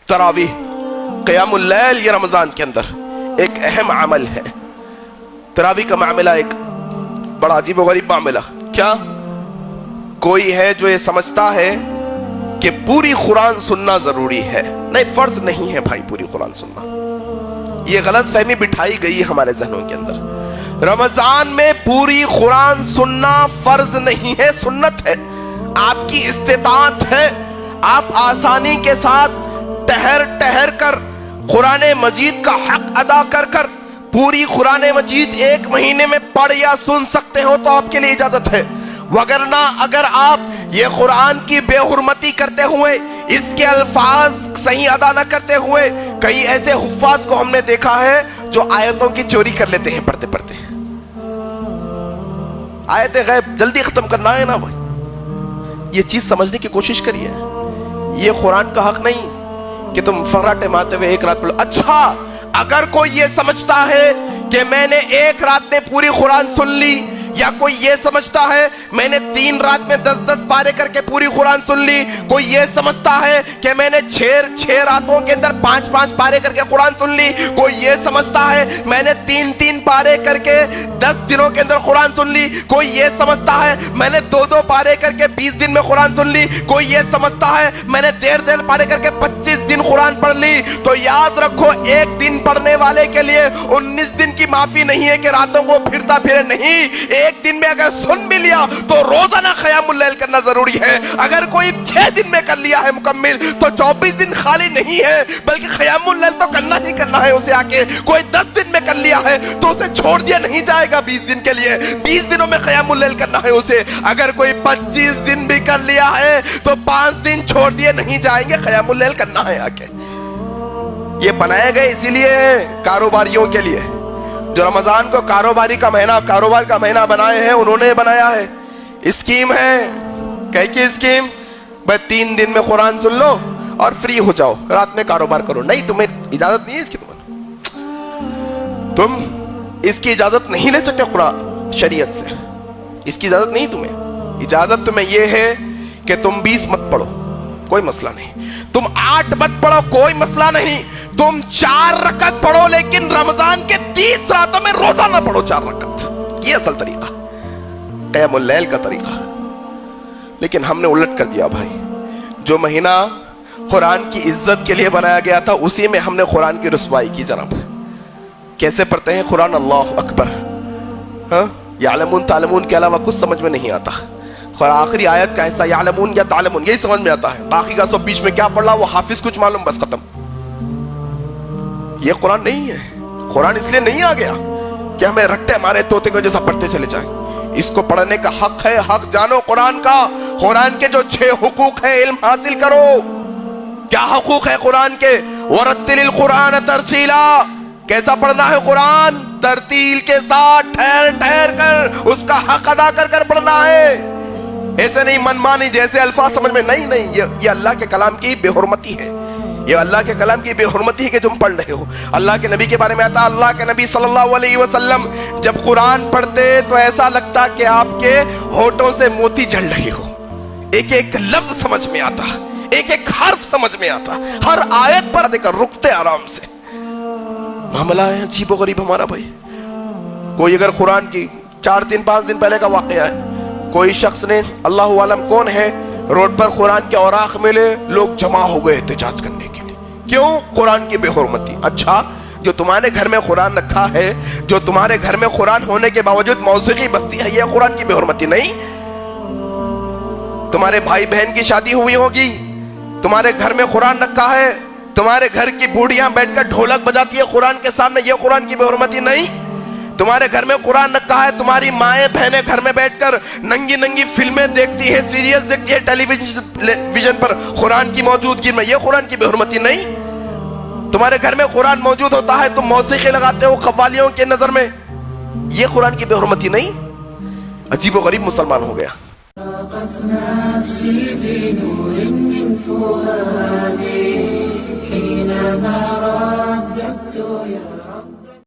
تراویح قیام اللیل یہ رمضان کے اندر ایک اہم عمل ہے. تراویح کا معاملہ ایک بڑا عجیب و غریب معاملہ. کیا کوئی ہے جو یہ سمجھتا ہے کہ پوری قرآن سننا ضروری ہے؟ نہیں، فرض نہیں ہے بھائی پوری قرآن سننا. یہ غلط فہمی بٹھائی گئی ہمارے ذہنوں کے اندر. رمضان میں پوری قرآن سننا فرض نہیں ہے، سنت ہے. آپ کی استطاعت ہے، آپ آسانی کے ساتھ ٹہر ٹہر کر قرآن مجید کا حق ادا کر کر پوری قرآن مجید ایک مہینے میں پڑھ یا سن سکتے ہو تو آپ کے لیے اجازت ہے. وگرنہ اگر آپ یہ قرآن کی بے حرمتی کرتے ہوئے، اس کے الفاظ صحیح ادا نہ کرتے ہوئے، کئی ایسے حفاظ کو ہم نے دیکھا ہے جو آیتوں کی چوری کر لیتے ہیں پڑھتے پڑھتے. آیت غیب جلدی ختم کرنا ہے نا بھائی، یہ چیز سمجھنے کی کوشش کریے. یہ قرآن کا حق نہیں کہ تم فراٹے مارتے ہوئے ایک رات پڑھو. اچھا اگر کوئی یہ سمجھتا ہے کہ میں نے ایک رات میں پوری قرآن سن لی، یا کوئی یہ سمجھتا ہے میں نے 3 رات میں 10 پارے کر کے پوری قرآن سن لی، کوئی یہ سمجھتا ہے کہ میں نے 6 راتوں کے اندر 5 پارے کر کے قرآن سن لی، کوئی یہ سمجھتا ہے میں نے 3 پارے کر کے 10 دنوں کے اندر قرآن سن لی، کوئی یہ سمجھتا ہے میں نے 2 پارے کر کے 20 دن میں قرآن سن لی، کوئی یہ سمجھتا ہے میں نے 1.5 پارے کر کے 25 دن قرآن پڑھ لی. تو یاد رکھو، ایک دن پڑھنے والے کے لیے 19 دن کی معافی نہیں ہے کہ راتوں کو پھرتا پھرے. نہیں، ایک دن میں اگر سن بھی لیا تو روزانہ قیام اللیل کرنا ضروری ہے. اگر کوئی 6 دن میں کر لیا ہے مکمل تو 24 دن خالی نہیں ہے، بلکہ قیام اللیل تو کرنا ہی کرنا ہے اسے. آ کے کوئی 10 دن میں کر لیا ہے تو اسے چھوڑ دیا نہیں جائے گا 20 دن کے لیے. 20 دنوں میں قیام اللیل کرنا ہے اسے. اگر کوئی 25 دن بھی کر لیا ہے تو 5 دن چھوڑ دیے نہیں جائیں گے، قیام اللیل کرنا ہے. آ کے یہ بنائے گئے اسی لیے کاروباریوں کے لیے، جو رمضان کو کاروبار کا مہینہ بنائے ہیں، انہوں نے بنایا ہے. اسکیم ہے کہ اسکیم بھائی 3 دن میں قرآن سن لو اور فری ہو جاؤ، رات میں کاروبار کرو. نہیں، تمہیں اجازت نہیں ہے اس کی. تم اس کی اجازت نہیں لے سکتے قرآن شریعت سے. اس کی اجازت نہیں تمہیں. اجازت تمہیں یہ ہے کہ تم 20 مت پڑھو، کوئی مسئلہ نہیں. تم 8 مت پڑھو، کوئی مسئلہ نہیں. تم 4 رکعت پڑھو، لیکن رمضان کے 30 راتوں میں روزانہ پڑھو 4 رکعت. یہ اصل طریقہ، قیام اللیل کا طریقہ. لیکن ہم نے الٹ کر دیا بھائی. جو مہینہ قرآن کی عزت کے لیے بنایا گیا تھا، اسی میں ہم نے قرآن کی رسوائی کی. جناب کیسے پڑھتے ہیں قرآن؟ اللہ اکبر، یعلمون تعلمون کے علاوہ کچھ سمجھ میں نہیں آتا. اور آخری آیت کا حصہ یعلمون یا تعلمون یہی سمجھ میں آتا ہے، باقی کا سب بیچ میں کیا پڑھ رہا وہ حافظ کچھ معلوم، بس ختم. یہ قرآن نہیں ہے. قرآن اس لیے نہیں آ گیا کہ ہمیں رٹے ہمارے طوطے کو جیسا پڑھتے چلے جائیں. اس کو پڑھنے کا حق ہے. حق جانو قرآن کا. قرآن کے جو 6 حقوق ہیں علم حاصل کرو. کیا حقوق ہے قرآن کے؟ وَرَتِّلِ الْقُرْآنَ تَرْتِيلًا. کیسا پڑھنا ہے قرآن؟ ترتیل کے ساتھ، ٹھہر ٹھہر کر اس کا حق ادا کر کر پڑھنا ہے. ایسے نہیں منمانی جیسے الفاظ سمجھ میں نہیں. یہ اللہ کے کلام کی بے حرمتی ہے. یہ اللہ کے کلام کی بے حرمتی ہے کہ تم پڑھ رہے ہو. اللہ کے نبی کے بارے میں آتا، اللہ کے نبی صلی اللہ علیہ وسلم جب قرآن پڑھتے تو ایسا لگتا کہ آپ کے ہونٹوں سے موتی جھڑ رہے ہو. ایک ایک لفظ سمجھ میں آتا، ایک ایک حرف سمجھ میں آتا. ہر آیت پر دیکھ کر رکتے آرام سے. معاملہ ہے عجیب و غریب ہمارا بھائی. کوئی اگر قرآن کی 4 دن 5 دن پہلے کا واقعہ ہے، کوئی شخص نے، اللہ عالم کون ہے، روڈ پر قرآن کے اوراق ملے، لوگ جمع ہو گئے احتجاج کرنے کے لیے. کیوں؟ قرآن کی بے حرمتی. اچھا جو تمہارے گھر میں قرآن رکھا ہے، جو تمہارے گھر میں قرآن ہونے کے باوجود موسیقی بجتی ہے، یہ قرآن کی بے حرمتی نہیں؟ تمہارے بھائی بہن کی شادی ہوئی ہوگی، تمہارے گھر میں قرآن رکھا ہے، تمہارے گھر کی بوڑھیاں بیٹھ کر ڈھولک بجاتی ہے قرآن کے سامنے، یہ قرآن کی بے حرمتی نہیں؟ تمہارے گھر میں قرآن رکھا ہے، تمہاری مائیں بہنیں گھر میں بیٹھ کر ننگی فلمیں دیکھتی ہے، سیریل دیکھتی ہے ٹیلی ویژن پر قرآن کی موجودگی میں، یہ قرآن کی بے حرمتی نہیں؟ تمہارے گھر میں قرآن موجود ہوتا ہے، تم موسیقی لگاتے ہو قوالیوں کے نظر میں، یہ قرآن کی بے حرمتی نہیں؟ عجیب و غریب مسلمان ہو گیا. نفسي بنور من فؤادي